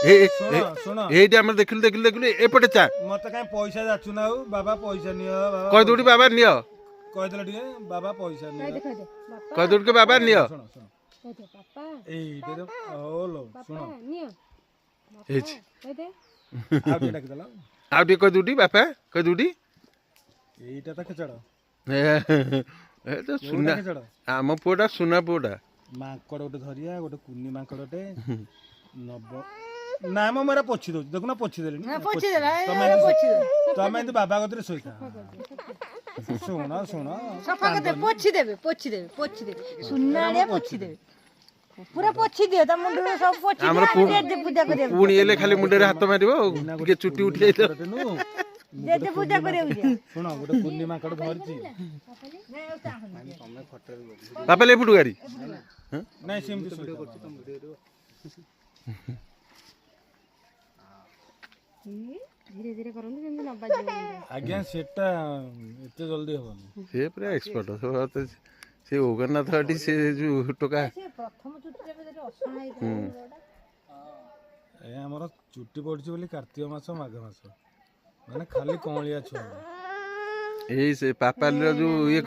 এইଟି আমরা দেখিলু দেখিলু দেখিলু এপଟେ চা মତେ କାଇଁ ପଇସା ଯାଚୁ ନା ଆଉ ବାବା ପଇସା ନିଅ ବାବା କହି ଦଉଟି ବାବା ନିଅ କହିଦେଲେ ଟିକେ ବାବା ପଇସା ନିଅ କହି ଦଉଟି କି ବାବା ନିଅ ଶୁଣ ଶୁଣ ଏଇଟେ ଓଲୋ ଶୁଣ ହେଇଛି ଆଉ ଟିକେ ଡାକିଦେଲ ଆଉ ଟିକେ କହି ଦଉଟି ବାପା କହି ଦଉଟି ଏଇଟା ତ ଖେଚଡ଼ ଏ ତ ସୁନା ଖେଚଡ଼ ଆମ ପୁଅଟା ସୁନା ପୁଅଟା ମାଙ୍କଡ଼ ଗୋଟେ ଧରିଆ ଗୋଟେ କୁନି ମାଙ୍କଡ଼ଟେ ନବ ନା ମ ମୁଁ ଏରା ପୋଛି ଦଉଛି ଦେଖୁନ ପୋଛି ଦେଲିଣି ତମେ ଏମିତି ବାବା କତିରେ ଶୋଇଥା ଶୁଣ ଶୁଣ ସଫା କରିଦେ ପୋଛି ଦେବେ ସୁନାଳିଆ ପୋଛି ଦେବେ ପୁରା ପୋଛି ଦିଅ ତା ମୁଣ୍ଡରେ ସବୁ ପୋଛି ଆମର ଦିଅ ପୂଜା କରିବାକୁ ପୁଣି ଏଲେ ଖାଲି ମୁଣ୍ଡରେ ହାତ ମାରିବ ଆଉ ଟିକେ ଚୁଟି ଉଠି ଯାଇଥିବ ଜେଜେ ପୂଜା କରିବାକୁ ଯିବ ଶୁଣ ଗୋଟେ କୁନି ମାଙ୍କଡ଼ ଧରିଛି ବାପା ଲେପୁଟୁ ଗାଡ଼ି ନାଇଁ ସେମିତି ଧୀରେ ଧୀରେ କରନ୍ତୁ ଯେମିତି ନ ବାଜିବ ଆଜ୍ଞା ସେଟା ଏତେ ଜଲ୍ଦି ହବନି ସେ ପୁରା ଏକ୍ସପର୍ଟ ସେ ଓଗରନାଥ ଏଠି ସେ ଯୋଉ ଟୋକା ପ୍ରଥମ ଚୁଟିରେ ଯଦି ଅସନା ହେଇଥାଏ ଏ ଆମର ଚୁଟି ପଡିଛି ବୋଲି କାର୍ତ୍ତିକ ମାସ ମାଘ ମାସ ମାନେ ଖାଲି କଅଁଳିଆ ଛୁଆ ଏଇ ସେ ପାପାଲିର ଯୋଉ ଇଏ